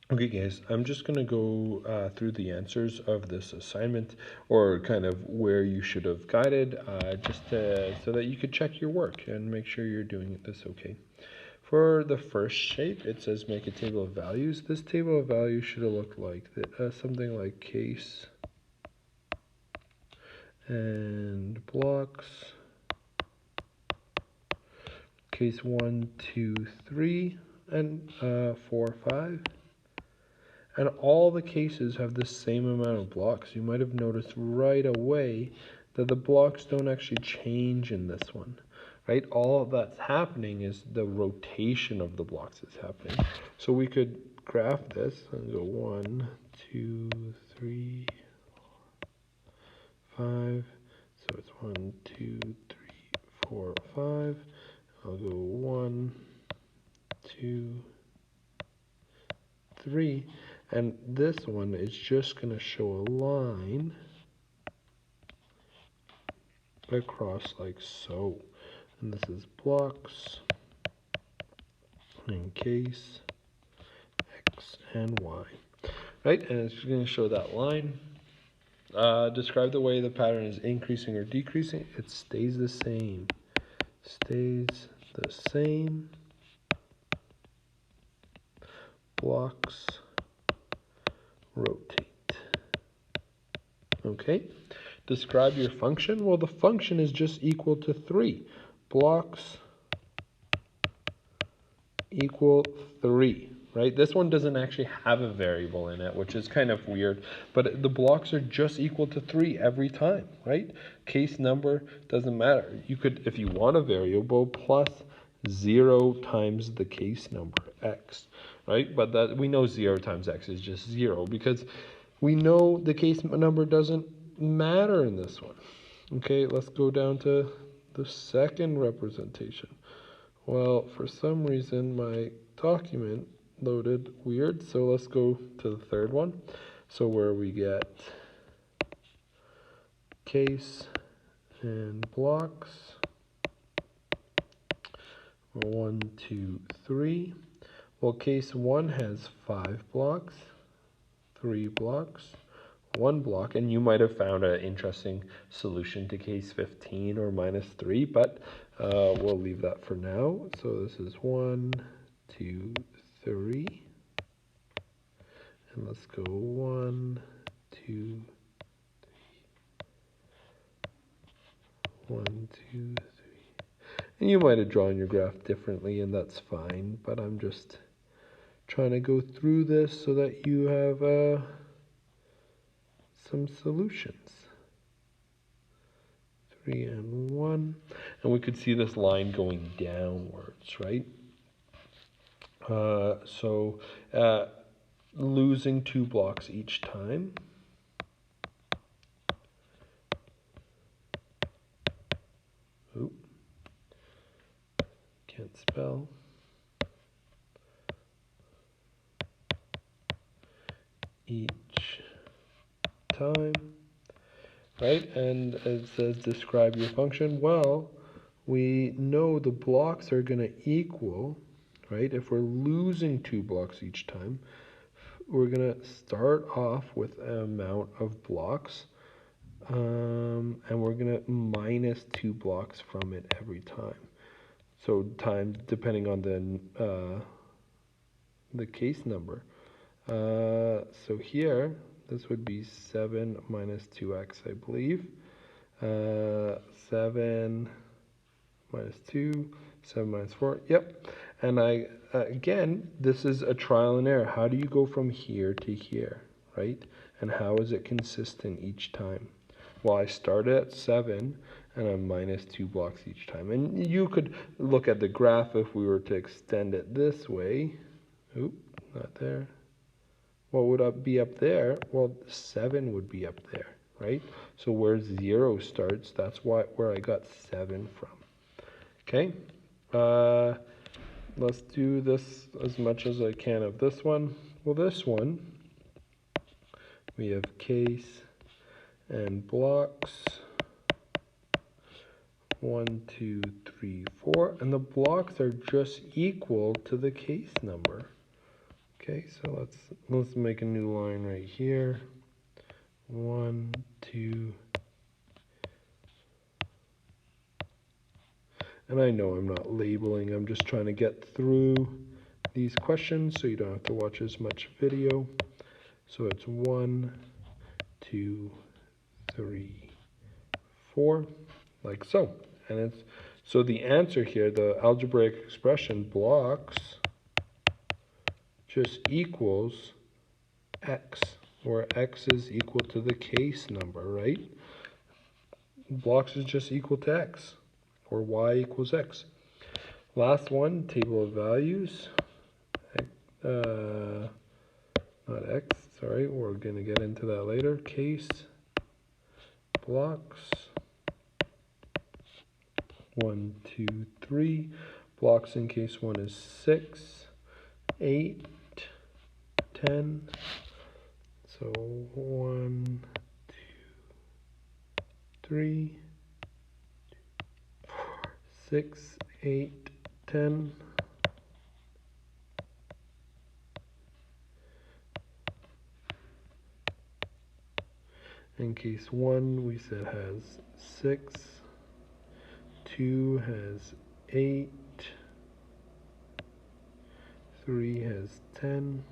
Okay guys, I'm just going to go through the answers of this assignment, or kind of where you should have guided, so that you could check your work and make sure you're doing this okay. For the first shape, it says make a table of values. This table of values should have looked like something like case and blocks. Case 1, 2, 3, and 4, 5. And all the cases have the same amount of blocks. You might have noticed right away that the blocks don't actually change in this one, right? All that's happening is the rotation of the blocks is happening. So we could graph this and go 1, 2, 3, 5. So it's 1, 2, 3, 4, 5. I'll go 1, 2, 3. And this one is just going to show a line across like so. And this is blocks in case X and Y. Right? And it's going to show that line. Describe the way the pattern is increasing or decreasing. It stays the same. Stays the same. Blocks rotate. Okay. Describe your function. Well, the function is just equal to 3. Blocks equal 3, right? This one doesn't actually have a variable in it, which is kind of weird, but the blocks are just equal to 3 every time, right? Case number doesn't matter. You could, if you want a variable, plus 0 times the case number, x, right? But that we know 0 times x is just 0, because we know the case number doesn't matter in this one. Okay, let's go down to the second representation. Well, for some reason my document loaded weird, so let's go to the third one. So where we get case and blocks, 1, 2, 3. Well, case 1 has 5 blocks, 3 blocks, 1 block, and you might have found an interesting solution to case 15 or -3, but we'll leave that for now. So this is 1, 2, 3, and let's go 1, 2, 1, 2, 3. And you might have drawn your graph differently, and that's fine, but I'm just trying to go through this so that you have some solutions. 3 and 1, and we could see this line going downwards, right? So losing 2 blocks each time. Oop, can't spell. Each time, right? And it says describe your function. Well, we know the blocks are going to equal, right? If we're losing 2 blocks each time, we're going to start off with an amount of blocks, and we're going to minus 2 blocks from it every time. So times, depending on the case number. So here, this would be 7 minus 2x, I believe. 7 minus 2, 7 minus 4, yep. And again, this is a trial and error. How do you go from here to here, right? And how is it consistent each time? Well, I started at 7, and I'm minus 2 blocks each time. And you could look at the graph if we were to extend it this way. Oop, not there. What would be up there? Well, 7 would be up there, right? So where 0 starts, that's where I got 7 from. Okay, let's do this as much as I can of this one. Well, this one, we have case and blocks. 1, 2, 3, 4, and the blocks are just equal to the case number. Okay, so let's make a new line right here. 1, 2. And I know I'm not labeling, I'm just trying to get through these questions so you don't have to watch as much video. So it's 1, 2, 3, 4, like so. And it's so the answer here, the algebraic expression blocks just equals x, where x is equal to the case number, right? Blocks is just equal to x, or y equals x. Last one, table of values. Not x, sorry, we're going to get into that later. Case blocks 1, 2, 3. Blocks in case 1 is 6, 8, 10. So 1, 2, 3, 4, 6, 8, 10. In case 1, we said has 6, 2 has 8, 3 has 10.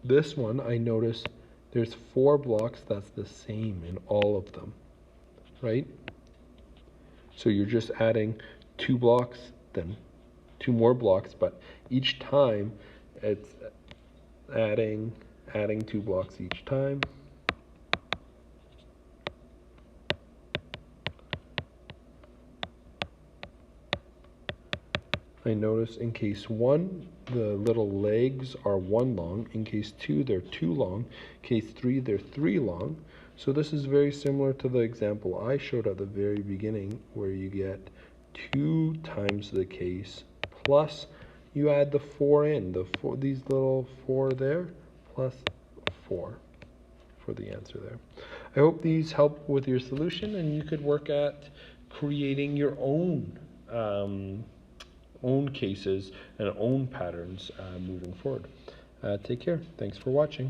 This one, I notice there's 4 blocks that's the same in all of them, right? So you're just adding 2 blocks, then 2 more blocks, but each time it's adding 2 blocks each time. I notice in case 1, the little legs are 1 long. In case 2, they're 2 long. Case 3, they're 3 long. So this is very similar to the example I showed at the very beginning, where you get 2 times the case, plus you add the 4 in, these little 4 there, plus 4 for the answer there. I hope these help with your solution, and you could work at creating your own cases and own patterns moving forward. Take care. Thanks for watching.